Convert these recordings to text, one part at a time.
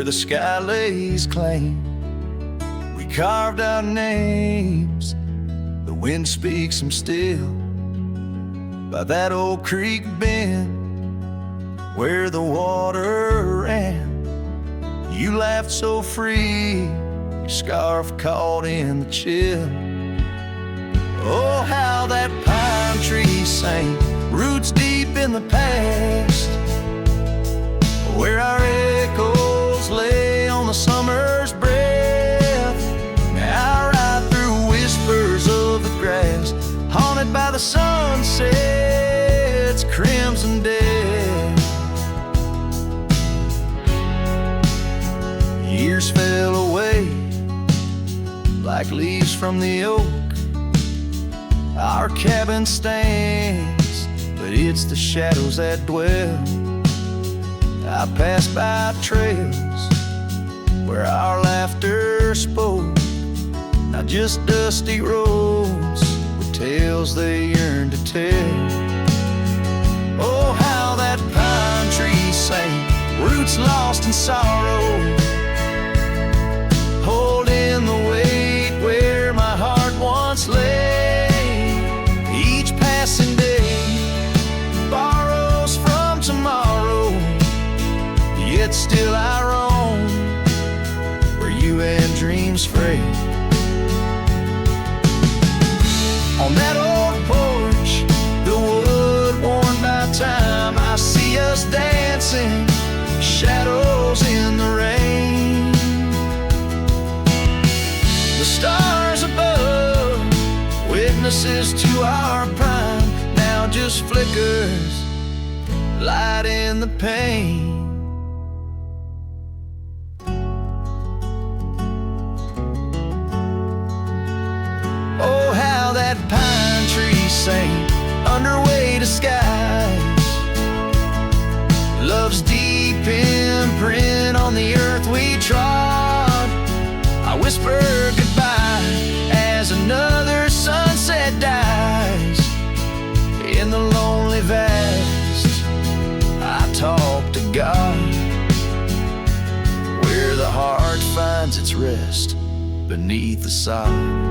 the sky lays claim. We carved our names, the wind speaks them still, by that old creek bend where the water ran. You laughed so free, your scarf caught in the chill. Oh, how that pine tree sang, roots deep in the past, where our echoes lay on the summer's breath. Now I ride through whispers of the grass, haunted by the sunset's crimson death. Years fell away like leaves from the oak. Our cabin stands, but it's the shadows that dwell. I passed by trails where our laughter spoke, not just dusty roads with tales they yearn to tell. Oh, how that pine tree sang, roots lost in sorrow, holding the weight where my heart once lay. Each passing day borrows from tomorrow, yet still I roam where you and dreams fray. On that old porch, the wood worn by time, I see us dancing, shadows in the rain. The stars above, witnesses to our prime, now just flickers, light in the pain. Oh, how that pine tree sang, underway to skies, love's deep imprint on the earth we trod. I whisper goodbye as another sunset dies. In the lonely vast, I talk to God, where the heart finds its rest beneath the sod.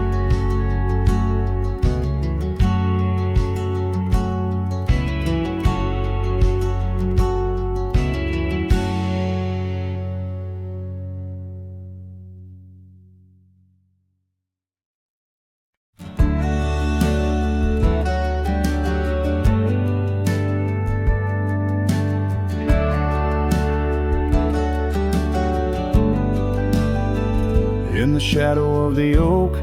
In the shadow of the oak,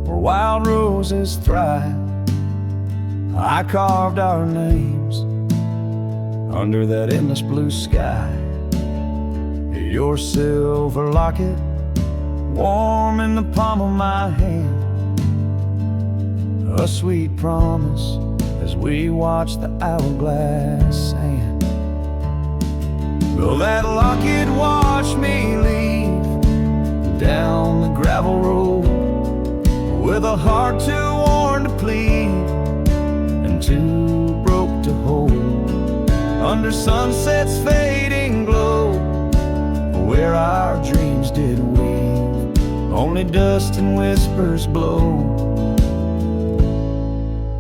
where wild roses thrive, I carved our names under that endless blue sky. Your silver locket, warm in the palm of my hand, a sweet promise as we watch the hourglass sand. Will that locket watch me leave down the gravel road, with a heart too worn to plead and too broke to hold, under sunset's fading glow, where our dreams did weave, only dust and whispers blow,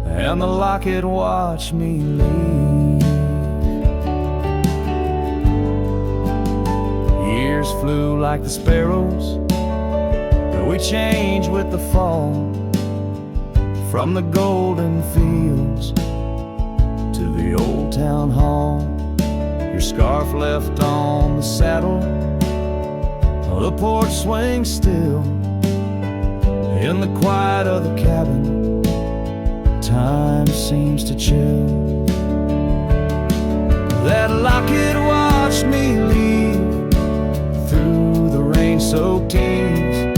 and the locket watched me leave. Years flew like the sparrows, we changed with the fall, from the golden fields to the old town hall. Your scarf left on the saddle, the porch swings still. In the quiet of the cabin, time seems to chill. That locket watched me leave through the rain-soaked eves,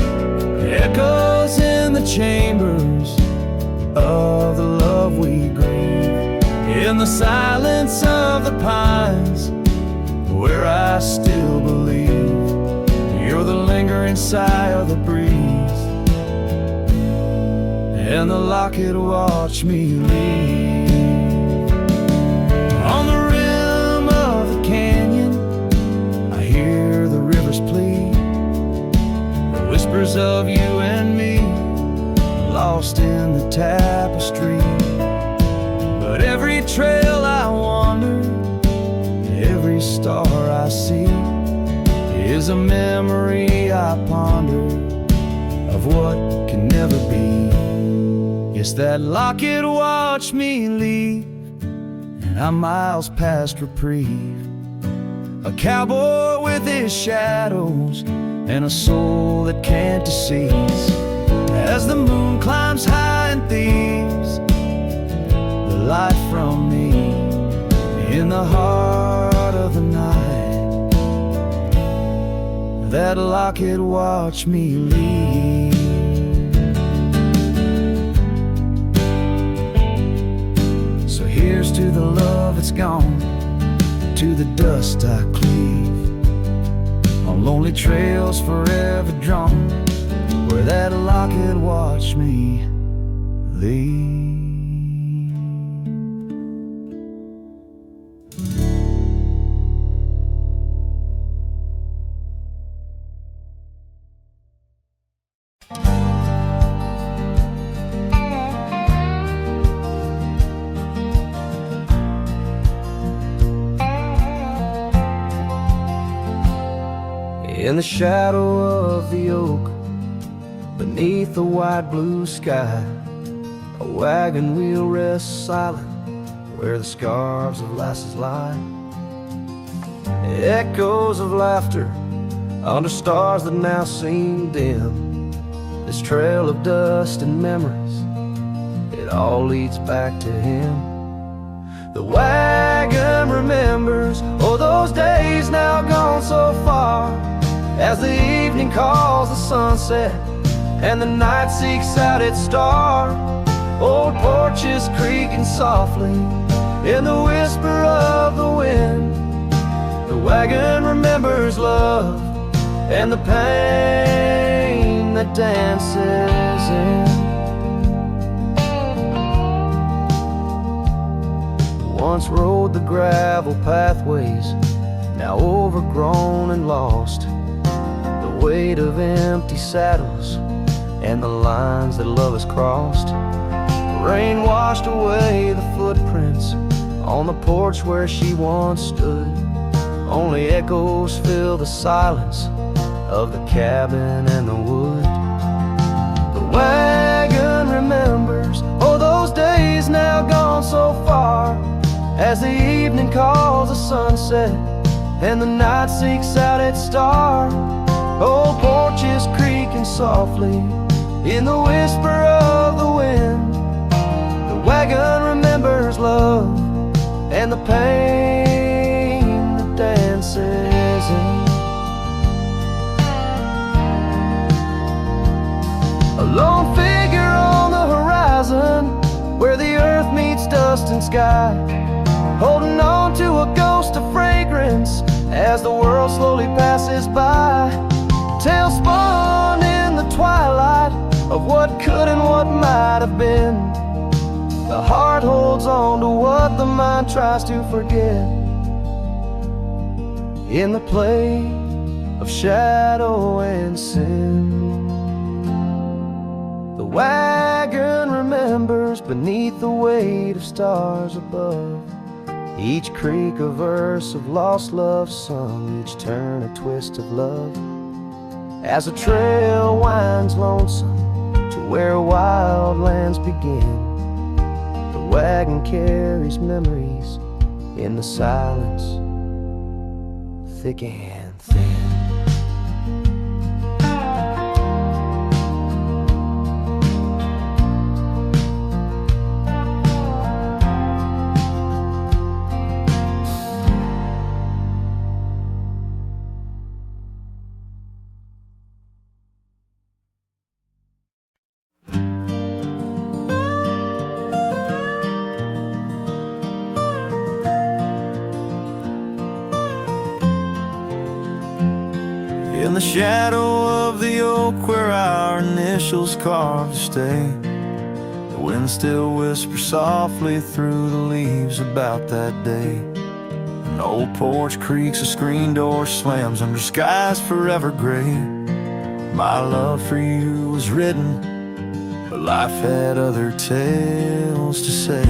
echoes in the chambers of the love we grieve, in the silence of the pines, where I still believe you're the lingering sigh of the breeze, and the locket watched me leave. On the rim of the canyon, I hear of you and me, lost in the tapestry. But every trail I wander, every star I see, is a memory I ponder of what can never be. Yes, that locket watched me leave, and I'm miles past reprieve. A cowboy with his shadows and a soul that can't deceive. As the moon climbs high and thieves the light from me in the heart of the night, that locket watched me leave. So here's to the love that's gone, to the dust I cleave, on lonely trails forever drawn, where that locket watched me leave. In the shadow of the oak, beneath the wide blue sky, a wagon wheel rests silent where the scarves of lasses lie. Echoes of laughter under stars that now seem dim. This trail of dust and memories, it all leads back to him. The wagon remembers, oh, those days now gone so far, as the evening calls the sunset and the night seeks out its star. Old porches creaking softly in the whisper of the wind. The wagon remembers love and the pain that dances in. Once rode the gravel pathways, now overgrown and lost. The weight of empty saddles and the lines that love has crossed. Rain washed away the footprints on the porch where she once stood. Only echoes fill the silence of the cabin and the wood. The wagon remembers, oh, those days now gone so far, as the evening calls the sunset and the night seeks out its star. Old porches creaking softly in the whisper of the wind. The wagon remembers love and the pain that dances in. A lone figure on the horizon, where the earth meets dust and sky, holding on to a ghost of fragrance as the world slowly passes by. Tales spun in the twilight of what could and what might have been. The heart holds on to what the mind tries to forget. In the play of shadow and sin, the wagon remembers beneath the weight of stars above. Each creak a verse of lost love sung, each turn a twist of love. As the trail winds lonesome to where wild lands begin, the wagon carries memories in the silence, thick and thin. In the shadow of the oak where our initials carved to stay, the wind still whispers softly through the leaves about that day. An old porch creaks, a screen door slams under skies forever gray. my love for you was written, but life had other tales to say.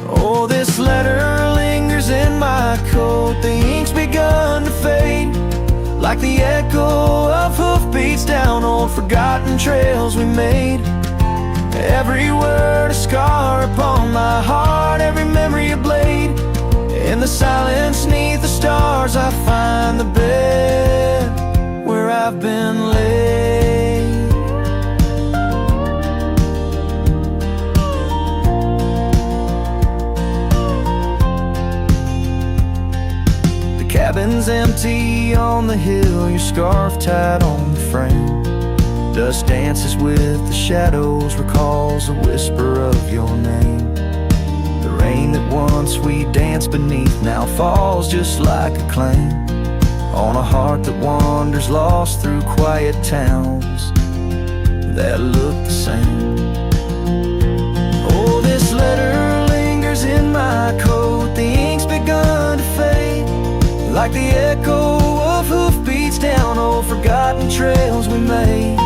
Oh, this letter lingers in my coat, the ink's begun to fade, like the echo of hoofbeats down old forgotten trails we made. Every word a scar upon my heart, every memory a blade. In the silence neath the stars I find the bed where I've been laid. The cabin's empty on the hill, your scarf tied on the frame. Dust dances with the shadows, recalls a whisper of your name. The rain that once we danced beneath now falls just like a claim on a heart that wanders lost through quiet towns that look the same. Oh, this letter lingers in my coat, the ink's begun to fade, like the echo of hoofbeats down old forgotten trails we made.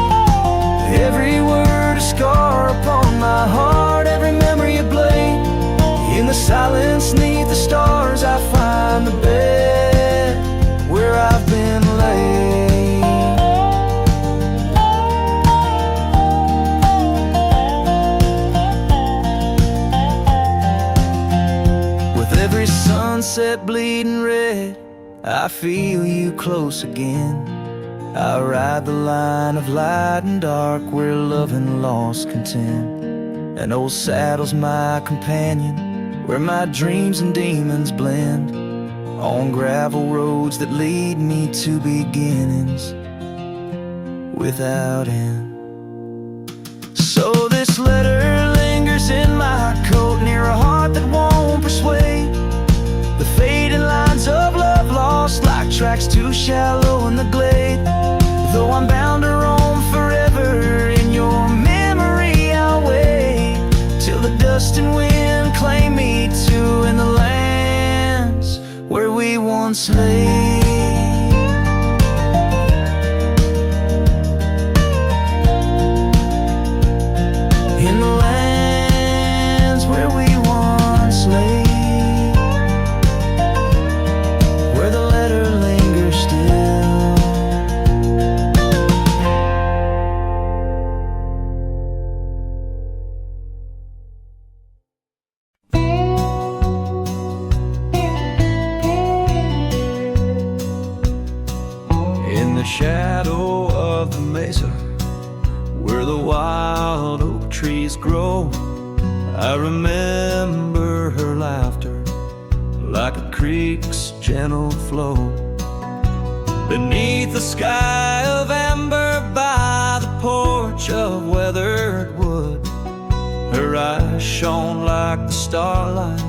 Every word a scar upon my heart, every memory a blade. In the silence neath the stars I find the bed where I've been laid. With every sunset bleeding red, I feel you close again. I ride the line of light and dark where love and loss contend. An old saddle's my companion, where my dreams and demons blend, on gravel roads that lead me to beginnings without end. So this letter lingers in my coat, near a heart that won't persuade. The fading lines of love lost like tracks too shallow in the glade. Though I'm bound to roam forever in your memory, I'll wait till the dust and wind claim me to in the lands where we once lay. In the lands where we once lay, where the letter lingers still. In the shadow of the mesa, where the wild oak trees grow, I remember her laughter like a creek's gentle flow. Beneath the sky of amber by the porch of weathered wood, her eyes shone like the starlight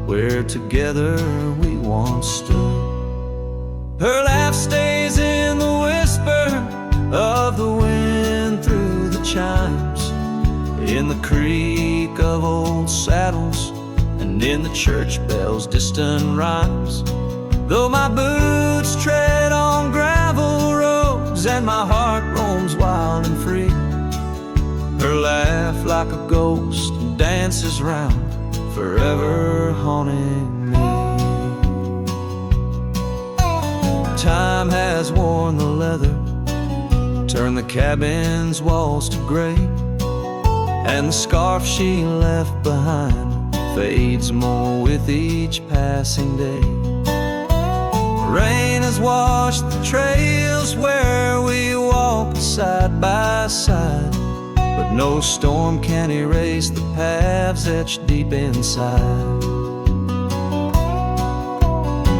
where together we once stood. Her laugh stays in the whisper of the wind through the chimes, in the creak of old saddles and in the church bells' distant rhymes. Though my boots tread on gravel roads and my heart roams wild and free, her laugh like a ghost dances round, forever haunting me. Time has worn the leather, turned the cabin's walls to gray, and the scarf she left behind fades more with each passing day. Rain has washed the trails where we walked side by side, but no storm can erase the paths etched deep inside.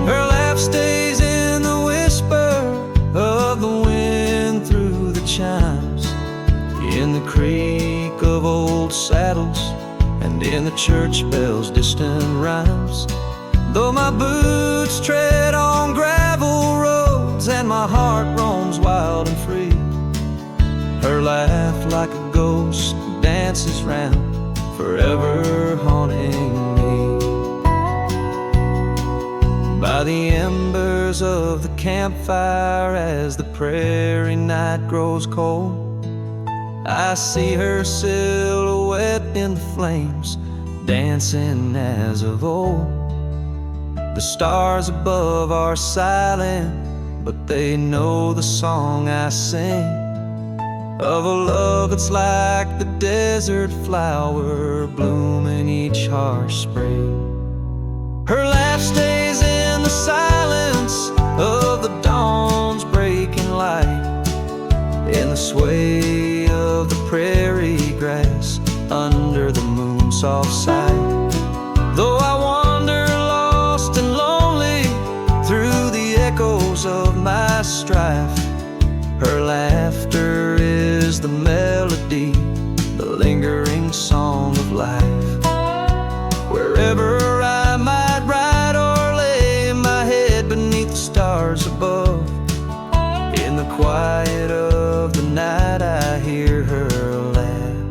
Her laugh stays in the whisper of the wind through the chimes, in the creak of old saddles and in the church bells' distant rhymes. Though my boots tread on gravel roads and my heart roams wild and free, her laugh like a ghost dances round, forever haunting me. By the embers of the campfire as the prairie night grows cold. I see her silhouette in the flames, dancing as of old. The stars above are silent, but they know the song I sing, of a love that's like the desert flower blooming each harsh spring. Her laugh stays in the silence of the dawn's breaking light, in the sway of the prairie grass under the moon's soft sight. Though I wander lost and lonely through the echoes of my strife, her laughter is the melody, the lingering song of life. Wherever I might ride or lay my head beneath the stars above, in the quiet of the night I hear her laugh,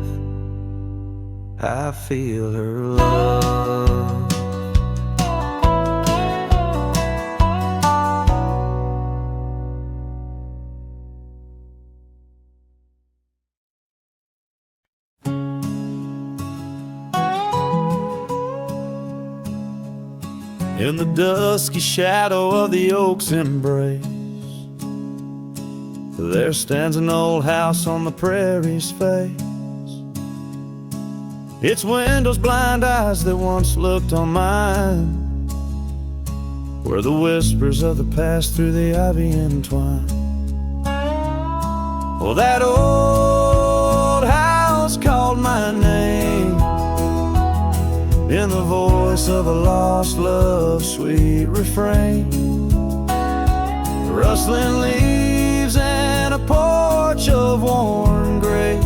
I feel her love. In the dusky shadow of the oak's embrace, there stands an old house on the prairie's face. Its windows blind eyes that once looked on mine, where the whispers of the past through the ivy entwine. Oh, that old house called my name, in the voice of a lost love's sweet refrain. Rustling leaves and a porch of worn gray,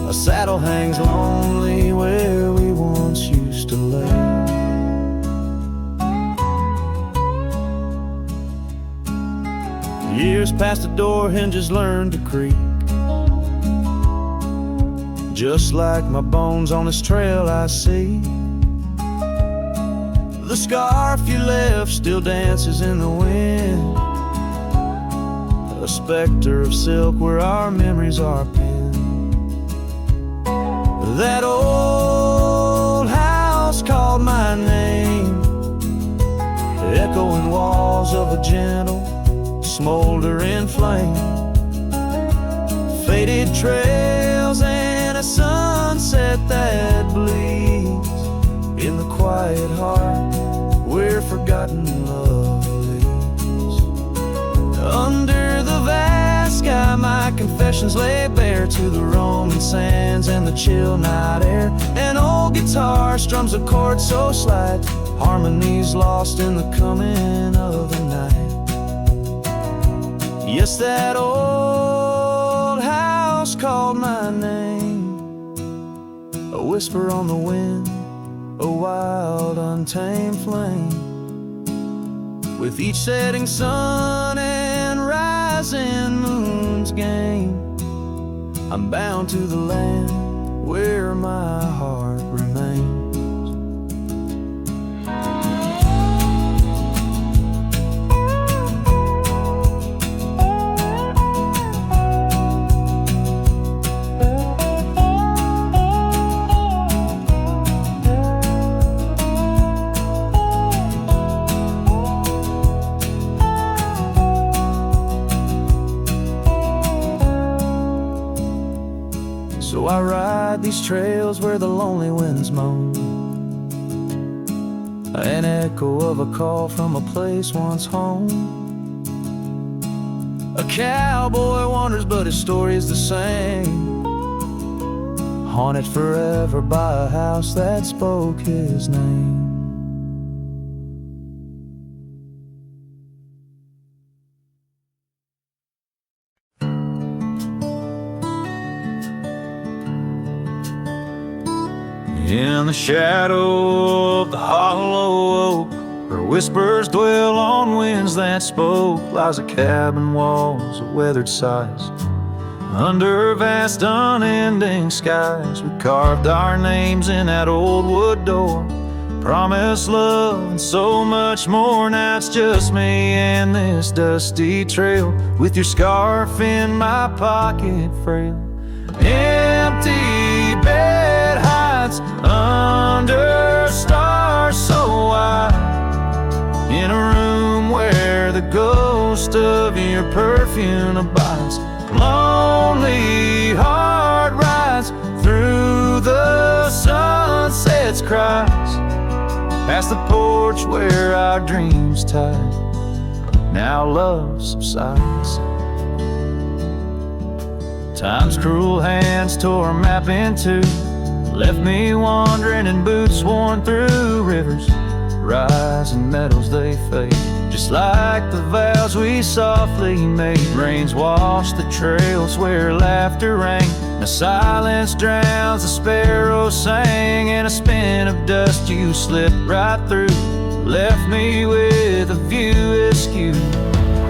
a saddle hangs lonely where we once used to lay. Years past the door hinges learn to creak, just like my bones on this trail I see. The scarf you left still dances in the wind, a specter of silk where our memories are pinned. That old house called my name, echoing walls of a gentle, smoldering flame. Faded trails and a sunset that bleeds in the quiet heart where forgotten love lives. Under the vast sky my confessions lay bare to the roaming sands and the chill night air. An old guitar strums a chord so slight, harmonies lost in the coming of the night. Yes, that old house called my name, a whisper on the wind, a wild untamed flame. With each setting sun and rising moon's game, I'm bound to the land where my heart remains. So I ride these trails where the lonely winds moan, an echo of a call from a place once home. A cowboy wanders but his story's the same, haunted forever by a house that spoke his name. In the shadow of the hollow oak, where whispers dwell on winds that spoke, lies a cabin walls of weathered sighs. Under vast unending skies, we carved our names in that old wood door, promised love and so much more. Now it's just me and this dusty trail, with your scarf in my pocket frail. Empty bed hides under stars so wide, in a room where the ghost of your perfume abides. Lonely heart rides through the sunset's cries, past the porch where our dreams tied. Now love subsides. Time's cruel hands tore a map in two, left me wandering in boots worn through. Rivers rise and meadows they fade, just like the vows we softly made. Rains wash the trails where laughter rang, now silence drowns the sparrows sang. In a spin of dust you slipped right through, left me with a view askew.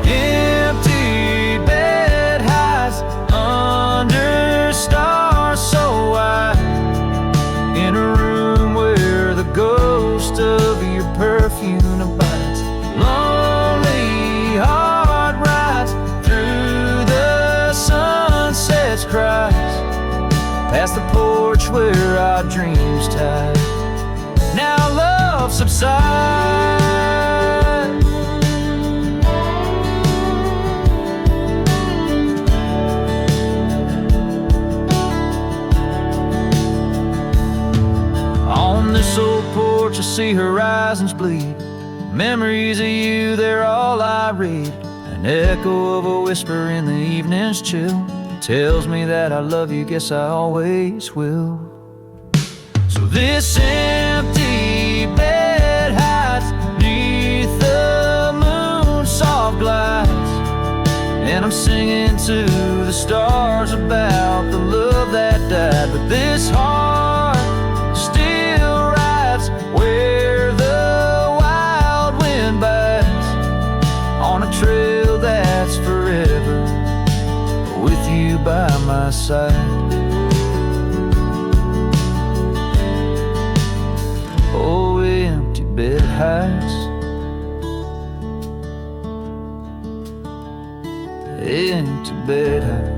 Empty bed hides under stars so wide, in a room where the ghost of your perfume abides. Lonely heart rides through the sunset's cries, past the porch where our dreams tied. Now love subsides. On this old porch I see horizons bleed, memories of you, they're all I read. An echo of a whisper in the evening's chill tells me that I love you, guess I always will. So this empty bed hides neath the moon's soft glides, and I'm singing to the stars about the love that died. But this heart still rides where the wild wind bites, on a trail that's forever, with you by my side. Oh, empty bed hides, empty bed hides.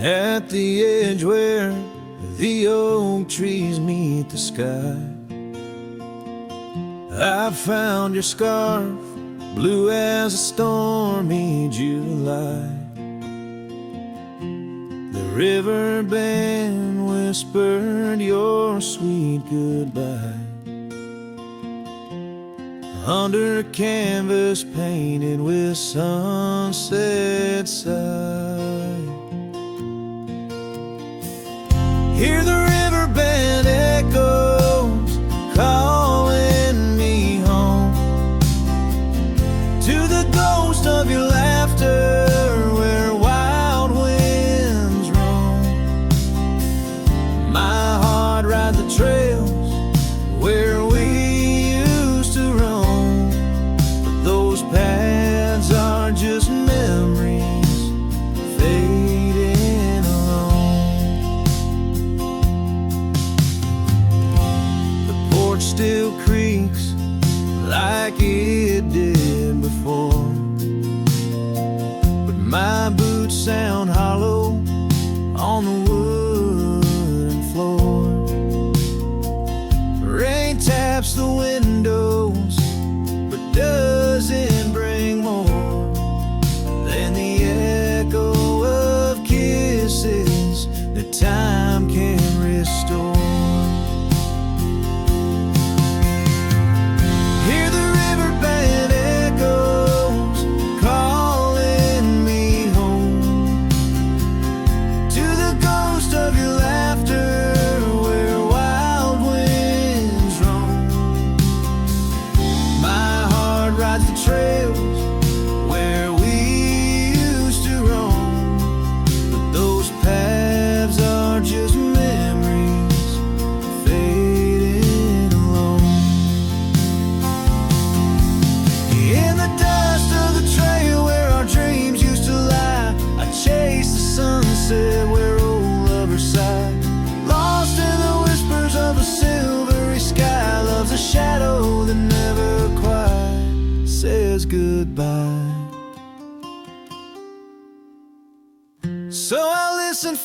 At the edge where the oak trees meet the sky, I found your scarf, blue as a stormy July. The river band whispered your sweet goodbye, under a canvas painted with sunset side. Hear the river band echoes calling me home, to the ghost of your laughter where wild winds roam. My heart rides the trails where we used to roam, but those paths are just memories fading alone. The porch still creaks like it did before, but my boots sound hollow on the wooden floor. Rain taps the windows, but doesn't bring more than the echo of kisses that time can restore. Hear the river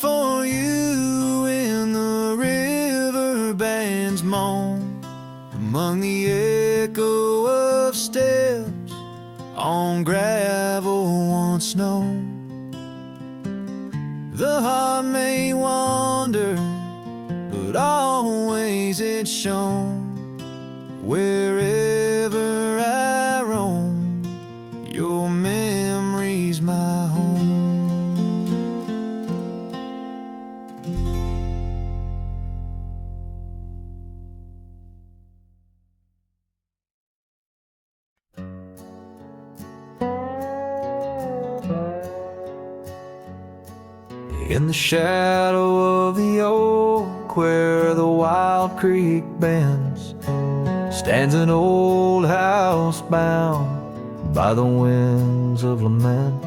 for you in the river band's moan, among the echo of steps on gravel once known. The heart may wander, but always it's shown. Wherever I roam, your memory's my home. In the shadow of the oak where the wild creek bends, stands an old house bound by the winds of lament.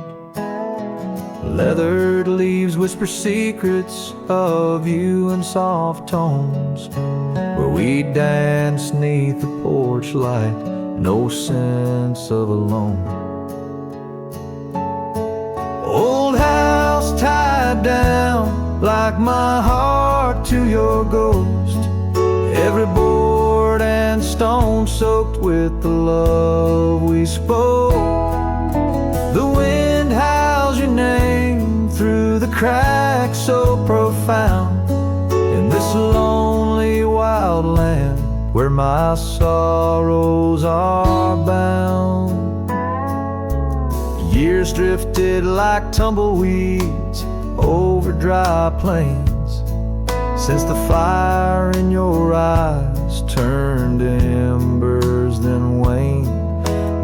Leathered leaves whisper secrets of you in soft tones, where we dance 'neath the porch light, no sense of alone. Old house tied down like my heart to your ghost, every board and stone soaked with the love we spoke. The wind howls your name through the cracks so profound, in this lonely wild land where my sorrows are bound. Years drifted like tumbleweeds over dry plains, since the fire in your eyes turned to embers then waned.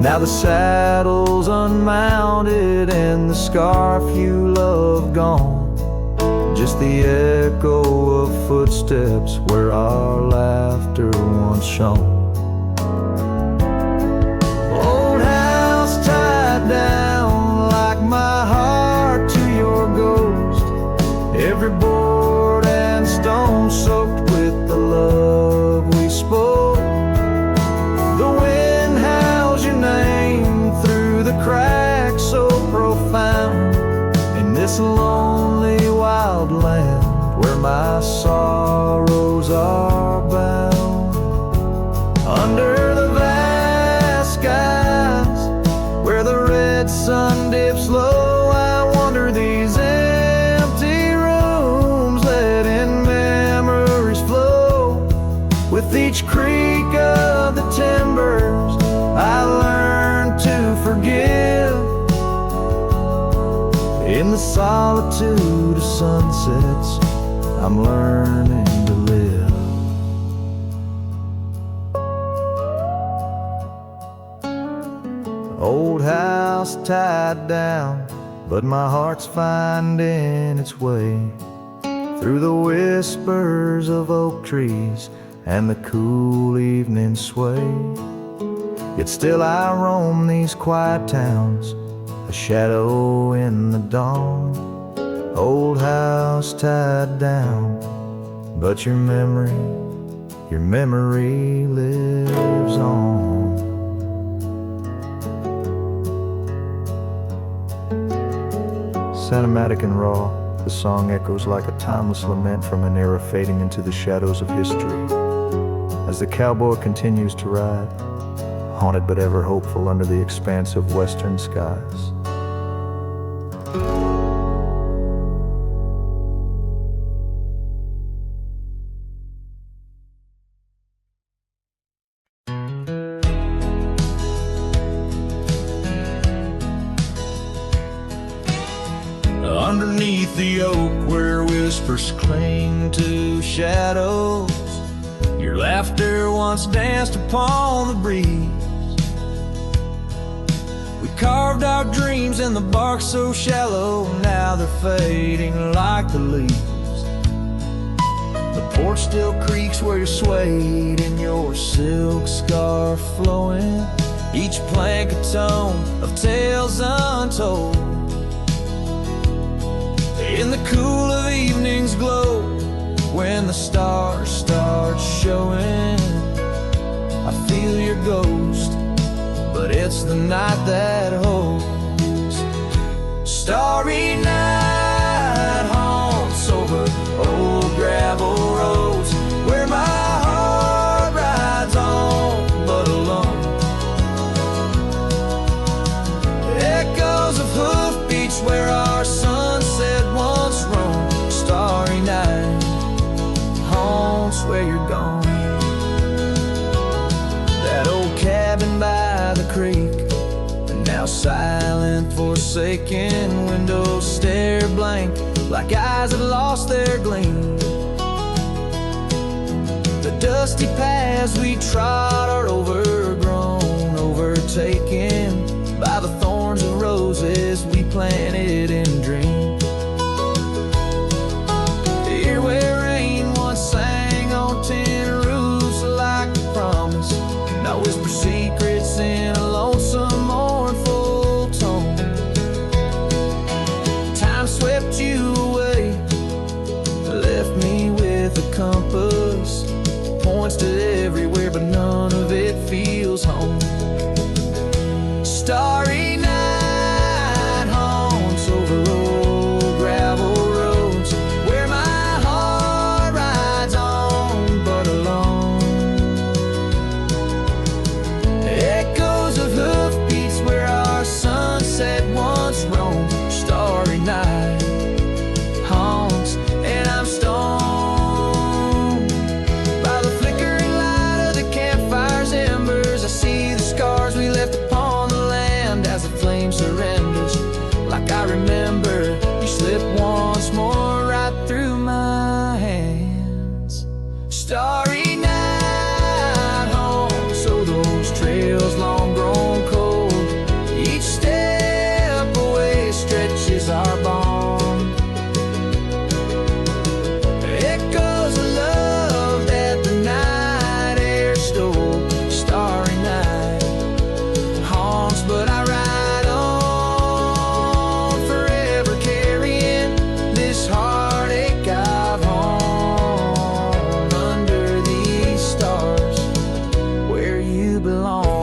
Now the saddle's unmounted and the scarf you love gone, just the echo of footsteps where our laughter once shone. Old house tied down like my heart to your ghost, every board and stone soaked with the love we spoke. The wind howls your name through the cracks so profound, in this lonely wild land where my sorrows are bound. Under the vast skies where the red sun dips low, I wonder these empty rooms letting memories flow. With each creak of the timbers I learn to forgive. In the solitude of sunsets I'm learning to live. Old house tied down, but my heart's finding its way through the whispers of oak trees and the cool evening sway. Yet still I roam these quiet towns, a shadow in the dawn. Old house tied down, but your memory lives on. Cinematic and raw, the song echoes like a timeless lament from an era fading into the shadows of history. As the cowboy continues to ride, haunted but ever hopeful under the expanse of western skies. Underneath the oak where whispers cling to shadows, your laughter once danced upon the breeze. We carved our dreams in the bark so shallow, now they're fading like the leaves. The porch still creaks where you're swayed in your silk scarf flowing, each plank a tone of tales untold. In the cool of evening's glow, when the stars start showing, I feel your ghost, but it's the night that holds. Starry night haunts gravel roads where my heart rides on but alone. Echoes of hoofbeats where our sunset once roamed. Starry night haunts where you're gone. That old cabin by the creek, now silent, forsaken, windows stare blank like eyes that lost their gleam. The dusty paths we trod are overgrown, overtaken by the thorns and roses we planted in dreams. Here where rain once sang on tin roofs like a promise, now whisper secrets in a lonesome mournful tone. Time swept you away, left me with a compass, points to everywhere but none of it feels home. Starry night haunts over old gravel roads where my heart rides on but alone. Echoes of hoofbeats where our sunset once roamed. Starry night haunts and I'm stoned by the flickering light of the campfire's embers. I see the scars we left upon the land as the flame surrenders. Like I remember, you slip once more right through my hands. Starry night haunts, so those trails long grown cold. Each step away stretches our bond. Echoes of love that the night air stole. Starry night haunts, but I ride on forever, carrying this heartache I've hung under these stars where you belong.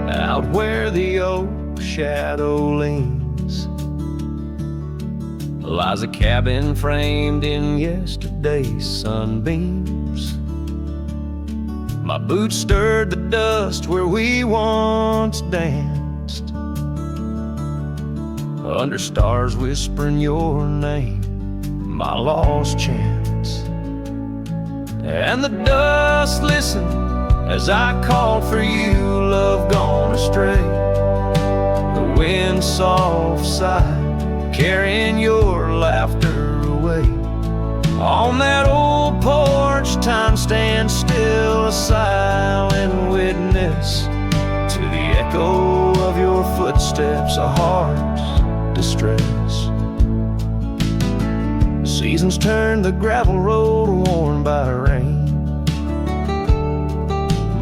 Out where the oak shadow leans lies a cabin framed in yesterday's sunbeams. My boots stirred the dust where we once danced, under stars whispering your name, my lost chance. And the dust listened as I called for you, love gone astray. The wind soft sigh, carrying your laughter away. On that old porch, time stands still, a silent witness to the echo of your footsteps, a heart's distress. The seasons turn the gravel road worn by rain.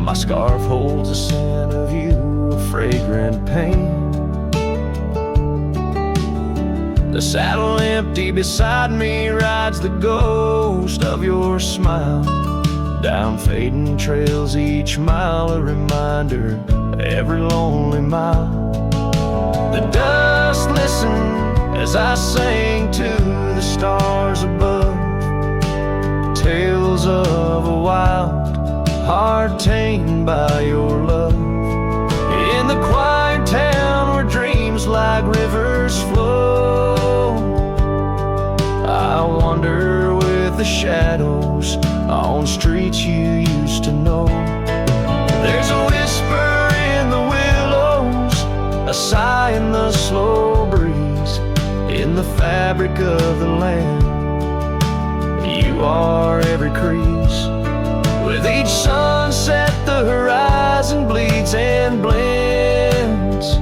My scarf holds the scent of you, a fragrant pain. The saddle empty beside me rides the ghost of your smile. Down fading trails each mile, a reminder, every lonely mile. The dust listened as I sang to the stars above, tales of a wild heart tamed by your love. In the quiet town where dreams like rivers flow, I wander with the shadows on streets you used to know. There's a whisper in the willows, a sigh in the slow breeze, in the fabric of the land. You are every crease. With each sunset the horizon bleeds and blends,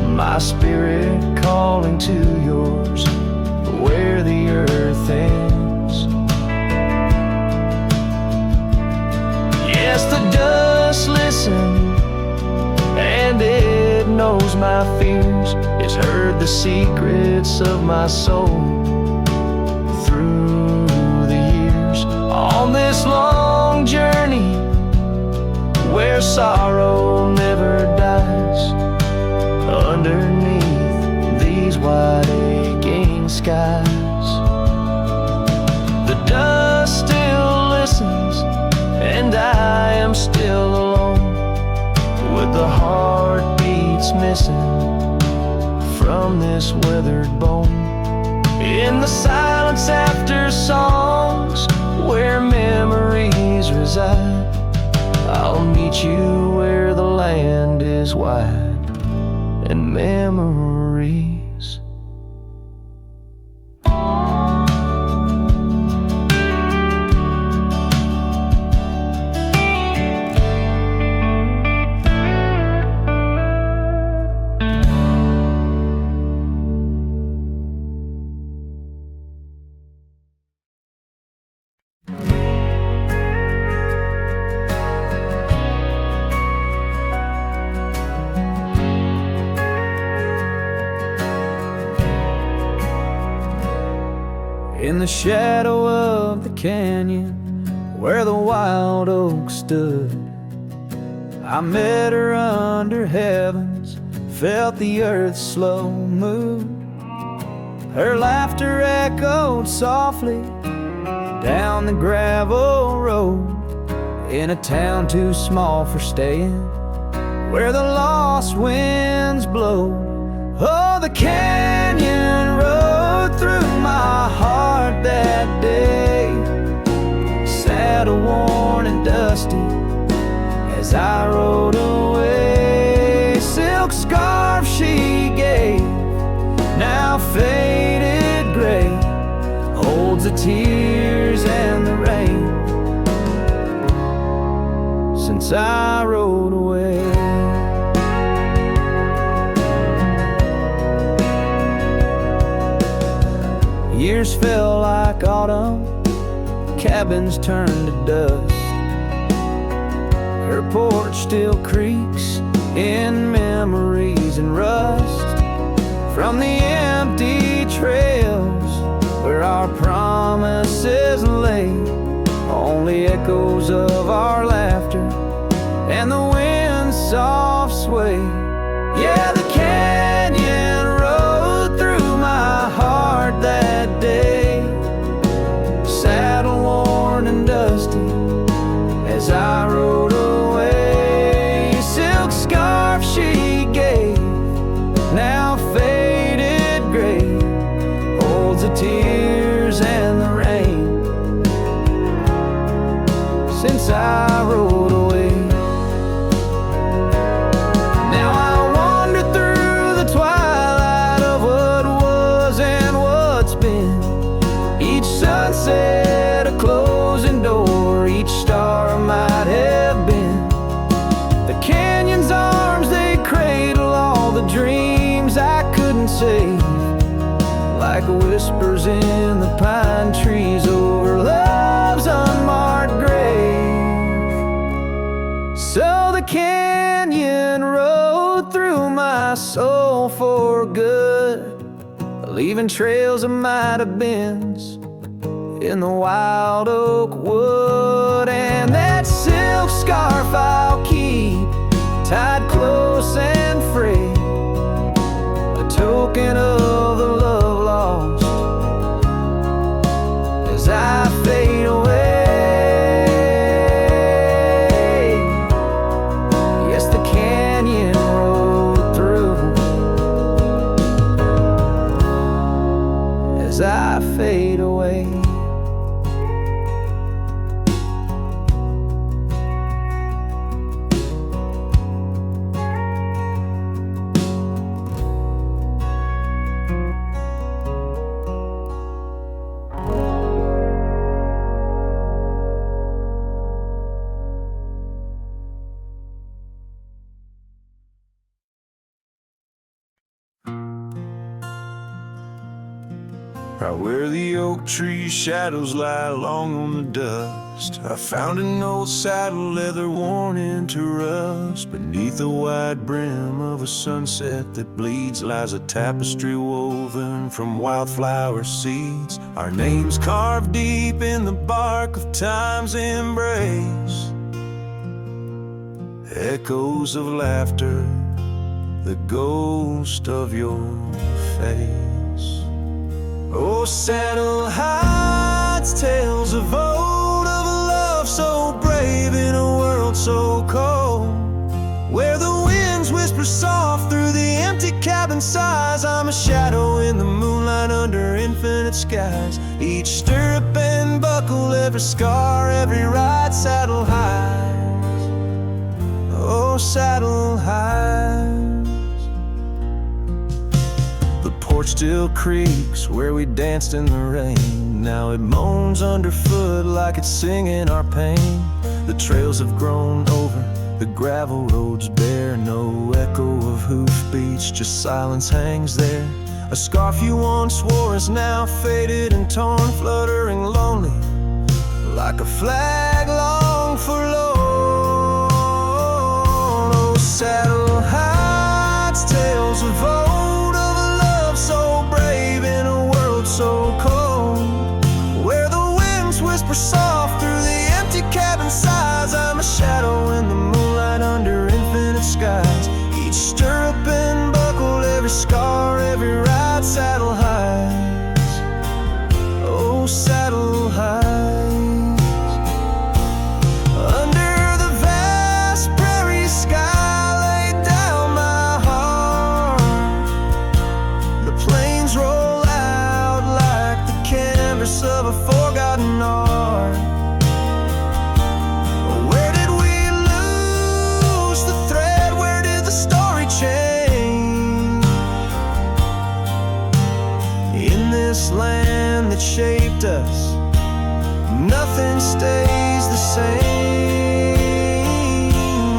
my spirit calling to yours. my fears, has heard the secrets of my soul. Through the years, on this long journey where sorrow never dies, underneath these wide aching skies, the dust still listens, and I am still alone, with the heartbeats missing from this weathered bone. In the silence after songs where memories reside, I'll meet you where the land is wide and memories. In the shadow of the canyon where the wild oak stood, I met her under heavens, felt the earth's slow move. Her laughter echoed softly down the gravel road, in a town too small for staying, where the lost winds blow. Oh, the canyon rode through my heart that day, saddle worn and dusty as I rode away. Silk scarf she gave, now faded gray, holds the tears and the rain since I rode away. Years fell like autumn, cabins turned to dust. Her porch still creaks in memories and rust from the empty trails where our promises lay, only echoes of our laughter and the wind's soft sway. Yeah, the canyon rode through my heart that day, saddle worn and dusty as I rode away. Silk scarf she gave, now faded gray, holds the tears and the rain since I rode away. Now I wander through the twilight of what was and what's been, each sunset a closing door, each star might have been. The canyon's arms, they cradle all the dreams I couldn't save, like whispers in the pine trees over love's unmarked grave. So the canyon rode through my soul for good, leaving trails of might have beens in the wild oak wood. And that silk scarf I'll keep tied close and free, a token of the love lost as I fade away. Yes, the canyon rode through as I fade away. Right where the oak tree shadows lie long on the dust, I found an old saddle leather worn into rust. Beneath the wide brim of a sunset that bleeds lies a tapestry woven from wildflower seeds. Our names carved deep in the bark of time's embrace, echoes of laughter, the ghost of your face. Oh, saddle hides tales of old, of a love so brave in a world so cold, where the winds whisper soft through the empty cabin sighs. I'm a shadow in the moonlight under infinite skies. Each stirrup and buckle, every scar, every ride, saddle hides. Oh, saddle hides. The porch still creaks where we danced in the rain. Now it moans underfoot like it's singing our pain. The trails have grown over, the gravel roads bare. No echo of hoofbeats, just silence hangs there. A scarf you once wore is now faded and torn, fluttering lonely like a flag long forlorn. Oh, saddle hides tales of old, of a love so brave in a world so cold, where the winds whisper soft through the empty cabin sighs. I'm a shadow in the moonlight under infinite skies. Each stirrup and buckle, every scar, every ride, saddle hides. Oh, saddle hides. Under the vast prairie sky laid down my heart, the plains roll out like the canvas of a forgotten art. Where did we lose the thread? Where did the story change? In this land that shaped us, nothing stays the same.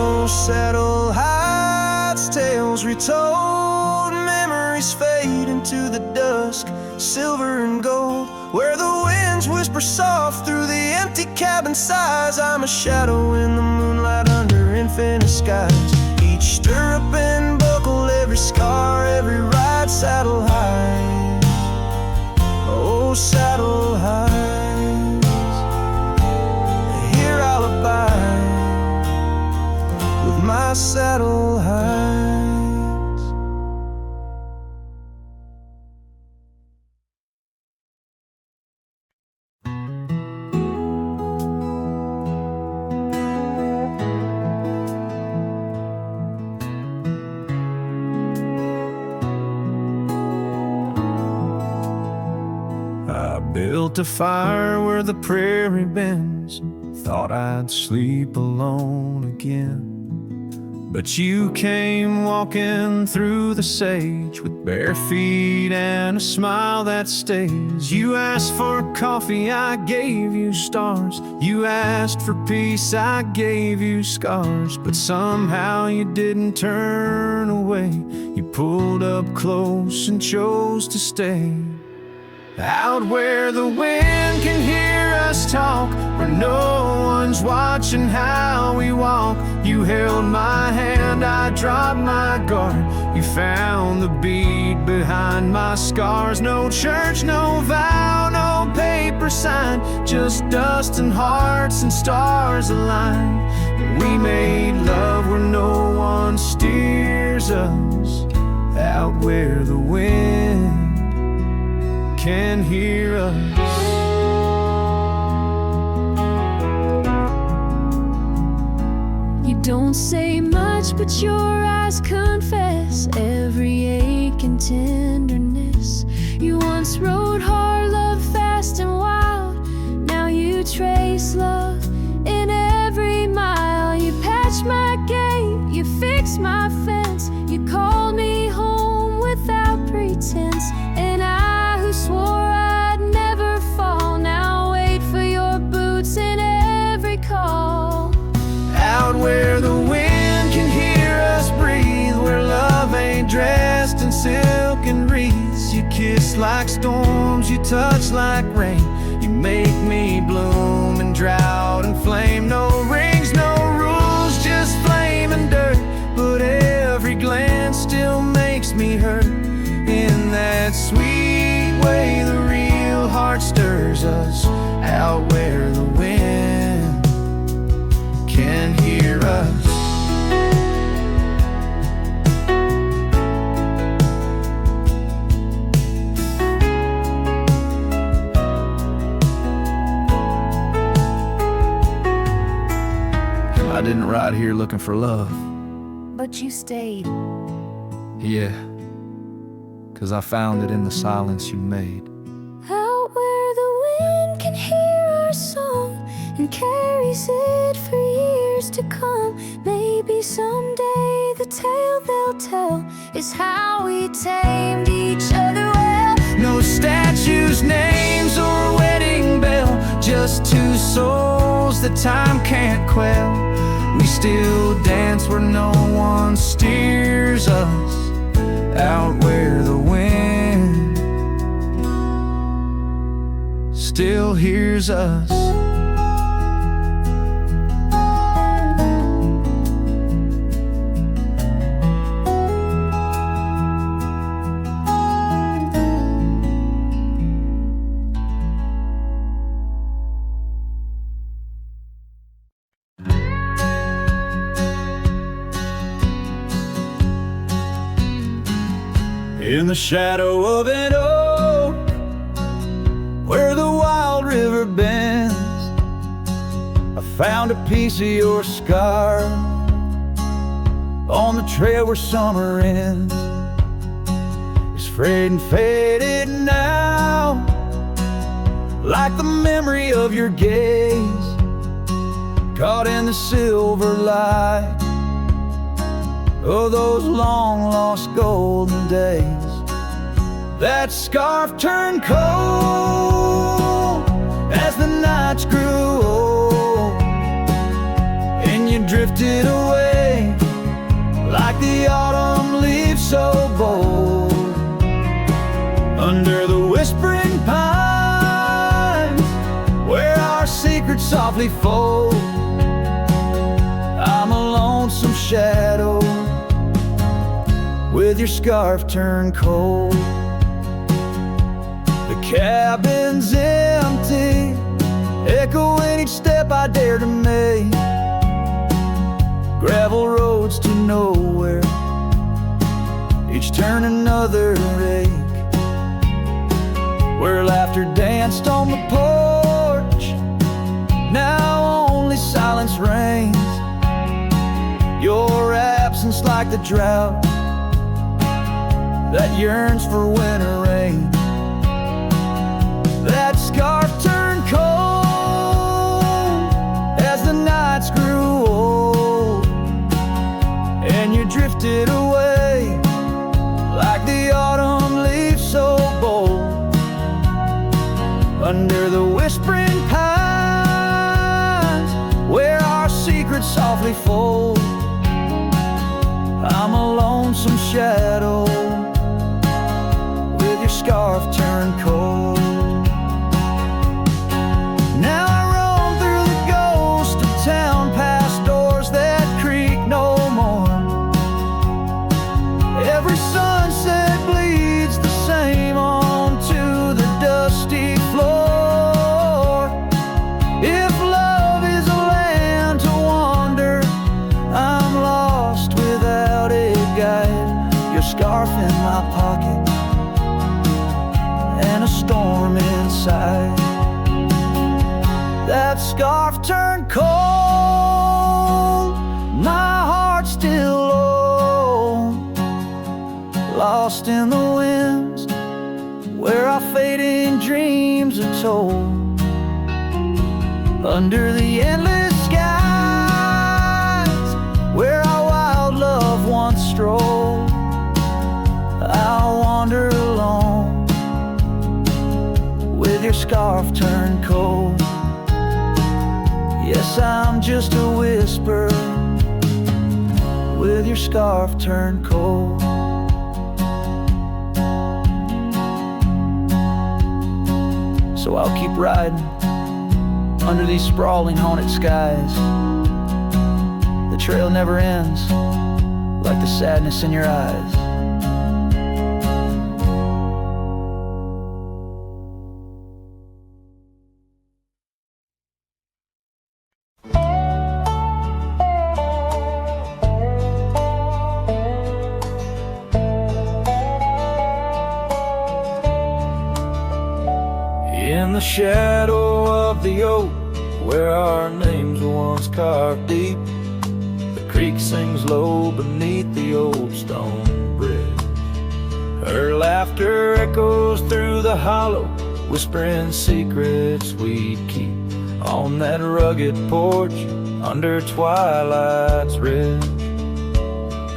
Oh, saddle hides tales retold, memories fade into the dusk, silver and gold, where the winds whisper soft through the empty cabin sighs. I'm a shadow in the moonlight under infinite skies. Each stirrup and buckle, every scar, every ride, saddle hides. Oh, saddle hides. Here I'll abide with my saddle hides. I built a fire where the prairie bends, thought I'd sleep alone again. But you came walking through the sage with bare feet and a smile that stays. You asked for coffee, I gave you stars. You asked for peace, I gave you scars. But somehow you didn't turn away. You pulled up close and chose to stay. Out where the wind can hear us talk, where no one's watching how we walk. You held my hand, I dropped my guard. You found the beat behind my scars. No church, no vow, no paper sign, just dust and hearts and stars aligned. We made love where no one steers us, out where the wind can hear us. You don't say much, but your eyes confess every ache and tenderness. You once rode hard, loved fast and wild. Now you trace love in every mile. You patched my gate, you fixed my fence. You called me home without pretense. And I who swore I'd never fall, now wait for your boots in every call. Out where the wind can hear us breathe, where love ain't dressed in silk and wreaths. You kiss like storm blooms, you touch like rain. You make me bloom in drought and flame. No rings, no rules, just flame and dirt. But every glance still makes me hurt. In that sweet way the real heart stirs us, out where the wind can hear us. I didn't ride here looking for love. But you stayed. Yeah, 'cause I found it in the silence you made. Out where the wind can hear our song and carries it for years to come. Maybe someday the tale they'll tell is how we tamed each other well. No statues, names, or wedding bell, just two souls that time can't quell. We still dance where no one steers us, out where the wind still hears us. In the shadow of an oak, where the wild river bends, I found a piece of your scar on the trail where summer ends. It's frayed and faded now, like the memory of your gaze, caught in the silver light of those long-lost golden days. That scarf turned cold as the nights grew old, and you drifted away like the autumn leaves so bold. Under the whispering pines, where our secrets softly fold, I'm a lonesome shadow with your scarf turned cold. The cabin's empty, echoing each step I dare to make. Gravel roads to nowhere, each turn another ache. Where laughter danced on the porch, now only silence reigns. Your absence like the drought that yearns for winter rain. That scarf turned cold as the nights grew old, and you drifted away like the autumn leaves so bold. Under the whispering pines, where our secrets softly fold, I'm a lonesome shadow with your scarf turned cold. Now I roam through the ghost of town, past doors that creak no more. Every sunset bleeds the same onto the dusty floor. If love is a land to wander, I'm lost without a guide. Your scarf in my pocket and a storm inside. That scarf turned cold, my heart still low, lost in the winds where our fading dreams are told. Under the endless skies where our wild love once strolled, I'll wander alone with your scarf turned cold. Yes, I'm just a whisper with your scarf turned cold. So I'll keep riding under these sprawling haunted skies. The trail never ends, like the sadness in your eyes. In the shadow of the oak, where our names were once carved deep, the creek sings low beneath the old stone bridge. Her laughter echoes through the hollow, whispering secrets we'd keep on that rugged porch under twilight's ridge.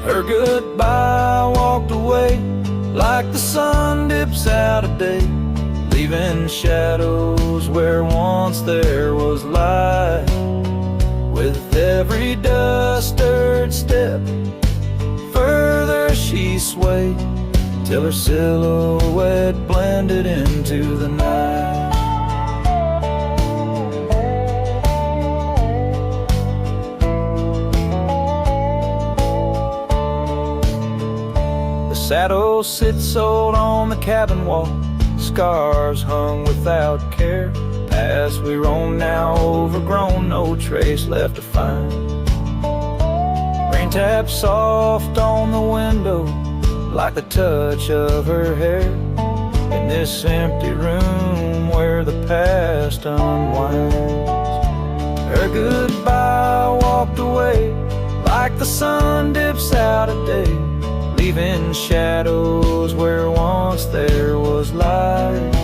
Her goodbye walked away like the sun dips out of day, leaving shadows where once there was light. With every dust-stirred step, further she swayed, till her silhouette blended into the night. The saddle sits old on the cabin wall, scars hung without care. Past we roam now overgrown, no trace left to find. Rain taps soft on the window, like the touch of her hair. In this empty room where the past unwinds, her goodbye walked away like the sun dips out of day, leaving shadows where once there was light.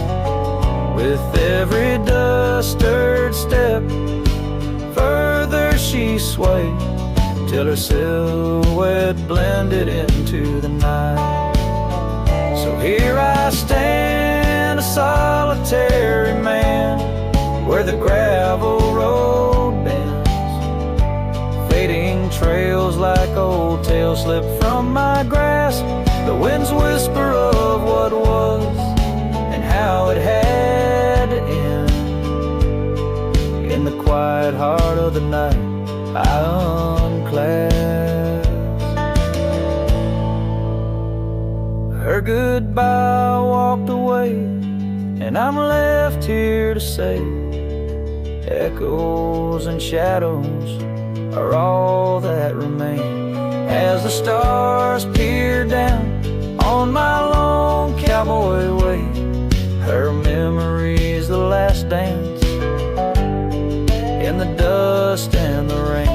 With every dust-stirred step, further she swayed, till her silhouette blended into the night. So here I stand, a solitary man, where the gravel road bends, fading trails like old tales slip from my grasp. The wind's whisper of what was and how it had to end. In the quiet heart of the night, I unclasp her goodbye walked away, and I'm left here to say echoes and shadows are all that remain. As the stars peer down on my long cowboy way, her memory's the last dance in the dust and the rain.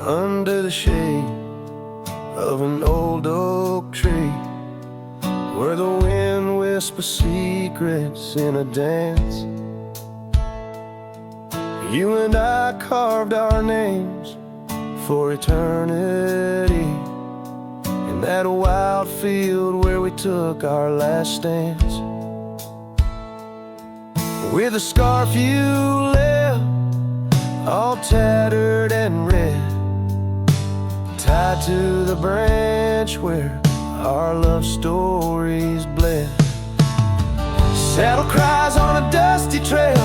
Under the shade of an old oak tree, where the wind whispers secrets in a dance, you and I carved our names for eternity, in that wild field where we took our last stance. With a scarf you left, all tattered and red, tied to the branch where our love stories bled. Saddle cries on a dusty trail,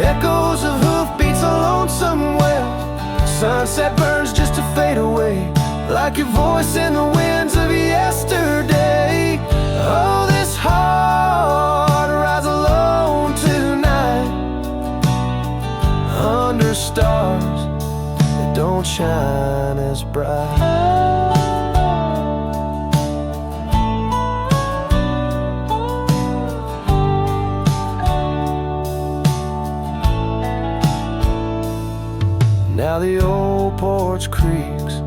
echoes of hoofbeats a lonesome well. Sunset burns just to fade away, like your voice in the winds of yesterday. Oh, this heart rides alone tonight, under stars that don't shine as bright. Now the old porch creaks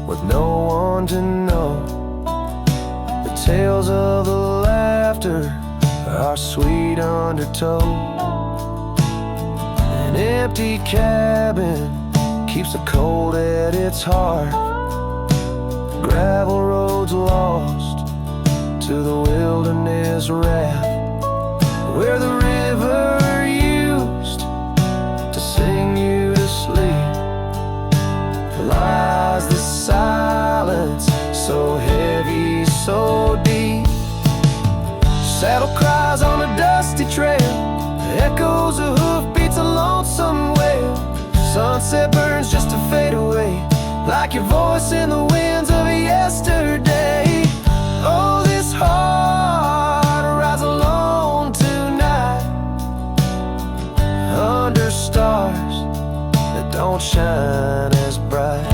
with no one to know. The tales of the laughter are sweet undertow. empty cabin keeps the cold at its heart. Gravel roads lost to the wilderness raft, where the river used to sing you to sleep, lies the silence so heavy, so deep. Saddle cries on a dusty trail, echoes of hoofbeats, a lonesome wail. Sunset burns just to fade away, like your voice in the winds of yesterday. Oh, this heart rides alone tonight, under stars that don't shine as bright.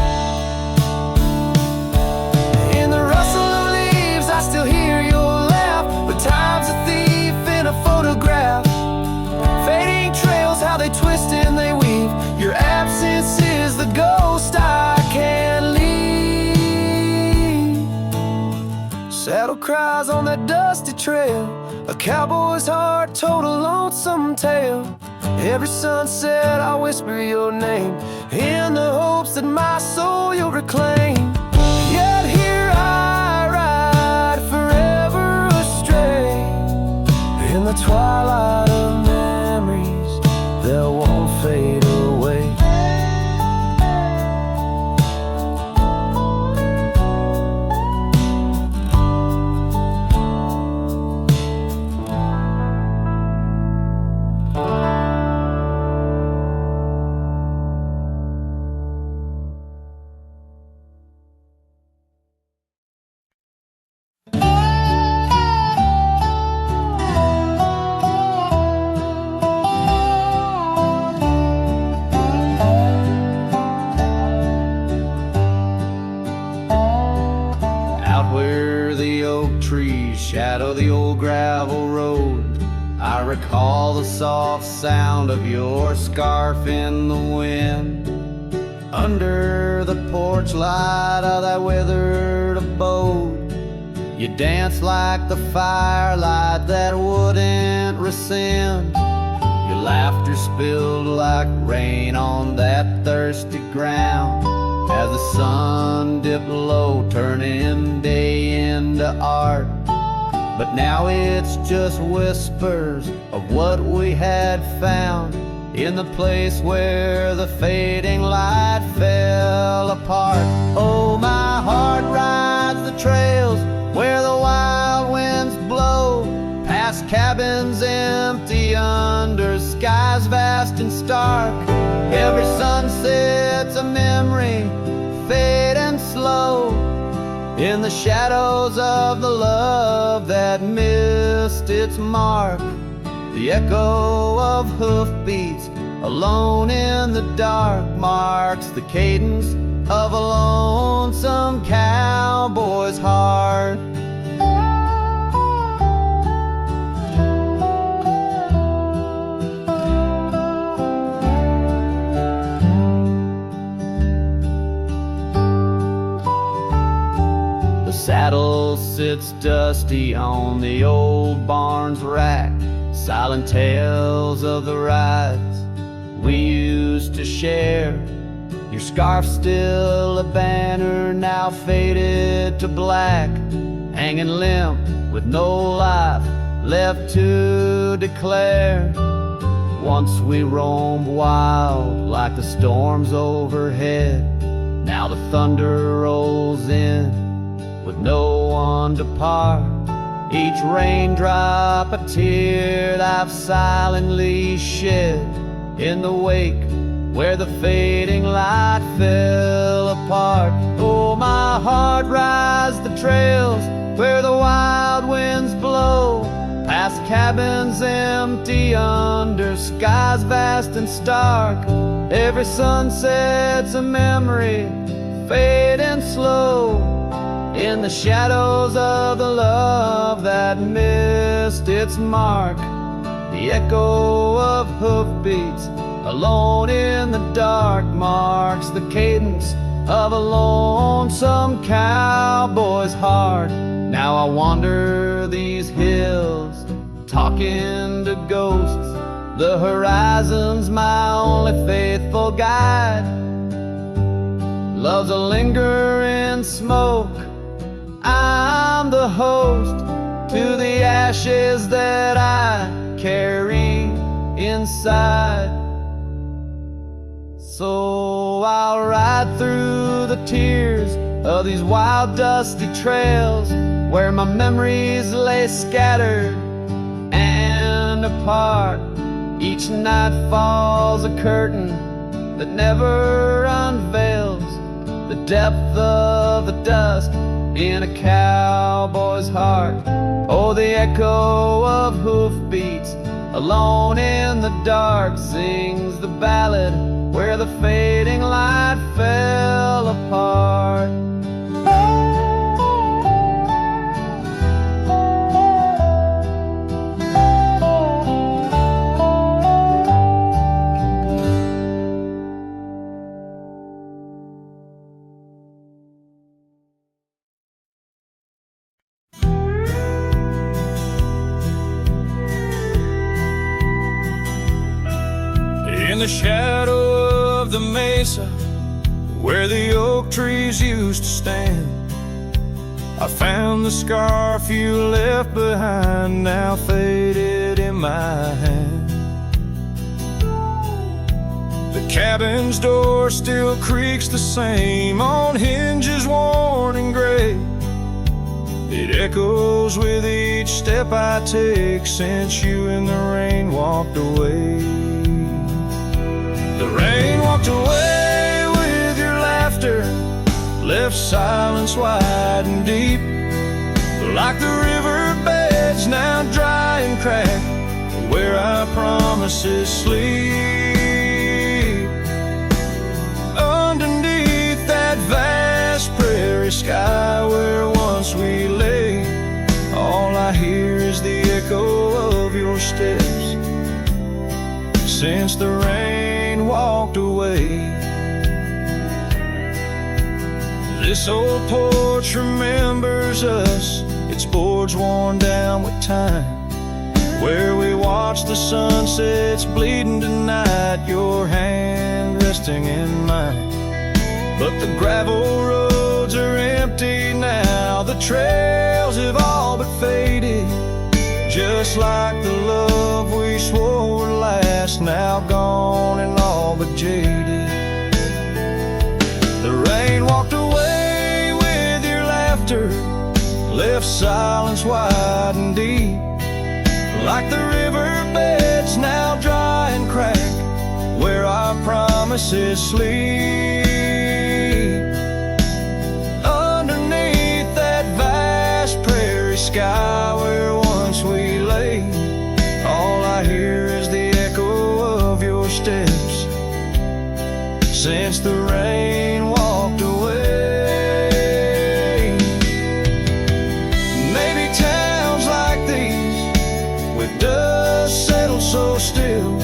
In the rustle of leaves I still hear your laugh, but time's a thief in a photograph. Fading trails, how they twist and they weave. Your absence is the ghost I can't leave. Saddle cries on that dusty trail, a cowboy's heart told a lonesome tale. Every sunset I whisper your name, in the hopes that my soul you'll reclaim. Yet here I ride forever astray, in the twilight of memories that won't fade away. Shadow the old gravel road, I recall the soft sound of your scarf in the wind. Under the porch light of that weathered abode, you dance like the firelight that wouldn't rescind. Your laughter spilled like rain on that thirsty ground, as the sun dipped low, turning day into art. But now it's just whispers of what we had found, in the place where the fading light fell apart. Oh, my heart rides the trails where the wild winds blow, past cabins empty under skies vast and stark. Every sunset's a memory, fading slow, in the shadows of the love that missed its mark. The echo of hoofbeats alone in the dark marks the cadence of a lonesome cowboy's heart. Saddle sits dusty on the old barn's rack, silent tales of the rides we used to share. Your scarf still a banner, now faded to black, hanging limp with no life left to declare. Once we roamed wild like the storms overhead, now the thunder rolls in with no one to part. Each raindrop a tear I've silently shed, in the wake where the fading light fell apart. Oh, my heart rides the trails where the wild winds blow, past cabins empty under skies vast and stark. Every sunset's a memory, fading slow, in the shadows of the love that missed its mark. The echo of hoofbeats alone in the dark marks the cadence of a lonesome cowboy's heart. Now I wander these hills, talking to ghosts, The horizon's my only faithful guide. Love's a lingering smoke. I'm the host to the ashes that I carry inside. So I'll ride through the tears of these wild dusty trails where my memories lay scattered and apart. Each night falls a curtain that never unveils the depth of the dust in a cowboy's heart. Oh, the echo of hoofbeats alone in the dark sings the ballad where the fading light fell apart. In the shadow of the mesa where the oak trees used to stand, I found the scarf you left behind, now faded in my hand. The cabin's door still creaks the same on hinges worn and gray. It echoes with each step I take since you in the rain walked away. The rain walked away with your laughter, left silence wide and deep, like the riverbeds now dry and cracked, where our promises sleep. Underneath that vast prairie sky where once we lay, all I hear is the echo of your steps since the rain walked away. This old porch remembers us, its boards worn down with time, where we watch the sunsets bleeding tonight, your hand resting in mine. But the gravel roads are empty now, the trails have all but faded, just like the love we swore would last, now gone and all but jaded. The rain walked away with your laughter, left silence wide and deep, like the riverbeds now dry and cracked, where our promises sleep. Underneath that vast prairie sky where once we lay, all I hear is the echo of your steps since the rain walked away. Maybe towns like these, with dust settled so still,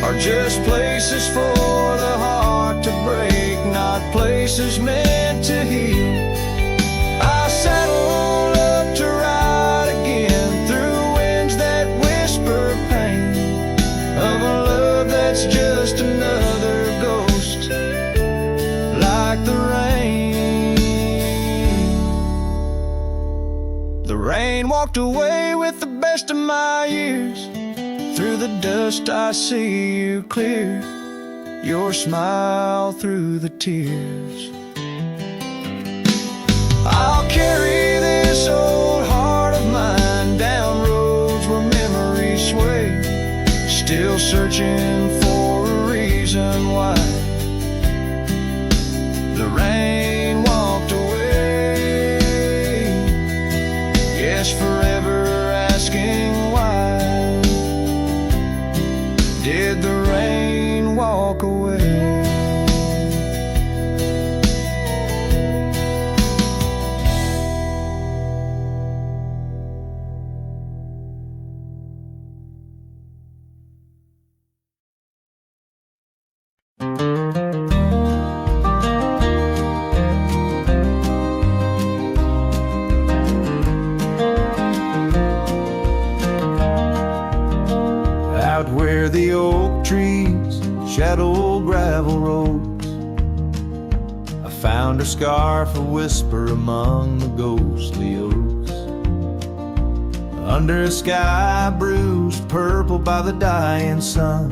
are just places for the heart to break, not places meant to heal. I saddle up to ride again through winds that whisper pain of a love that's just another ghost, like the rain. The rain walked away with the best of my years. Through the dust I see you clear, your smile through the tears. I'll carry this old heart of mine down roads where memories sway, still searching for a reason why the rain walked away. Yes, forever asking why did the rain walk away? the oak trees, shadow gravel roads. I found her scarf, a whisper among the ghostly oaks. Under a sky bruised purple by the dying sun,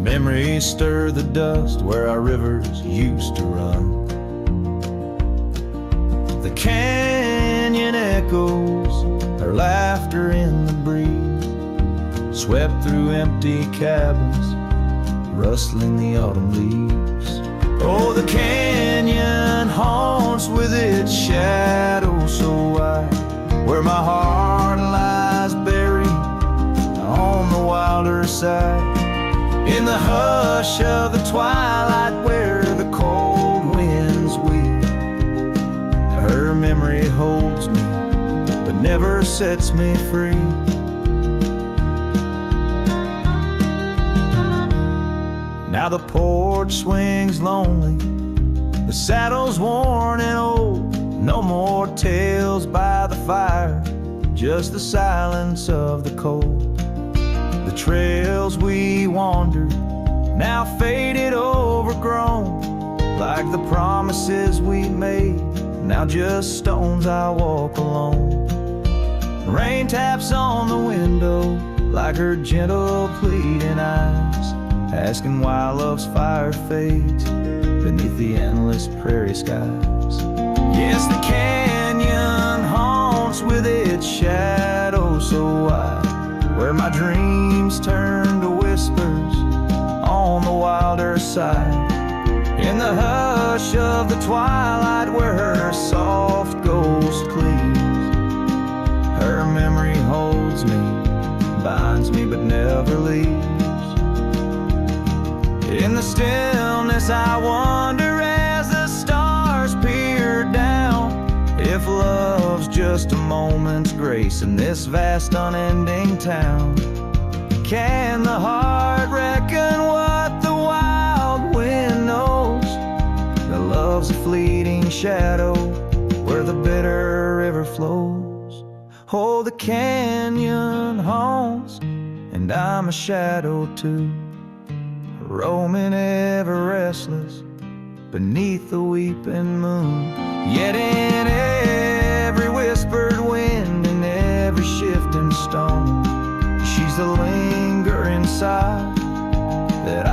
memories stir the dust where our rivers used to run. The canyon echoes, her laughter in the breeze, swept through empty cabins, rustling the autumn leaves. Oh, the canyon haunts with its shadow so wide, where my heart lies buried on the wilder side. In the hush of the twilight where the cold winds weep, her memory holds me but never sets me free. Now the porch swings lonely, the saddle's worn and old. No more tales by the fire, just the silence of the cold. The trails we wandered, now faded, overgrown, like the promises we made, now just stones I walk alone. Rain taps on the window like her gentle pleading eyes, asking why love's fire fades beneath the endless prairie skies. Yes, the canyon haunts with its shadow so wide, where my dreams turn to whispers on the wilder side. In the hush of the twilight where her soft ghost cleaves, her memory holds me, binds me but never leaves. In the stillness I wonder as the stars peer down, if love's just a moment's grace in this vast unending town. Can the heart reckon what the wild wind knows? That love's a fleeting shadow where the bitter river flows. Oh, the canyon haunts, and I'm a shadow too, roaming ever restless beneath the weeping moon. Yet in every whispered wind and every shifting stone, she's the lingering sigh that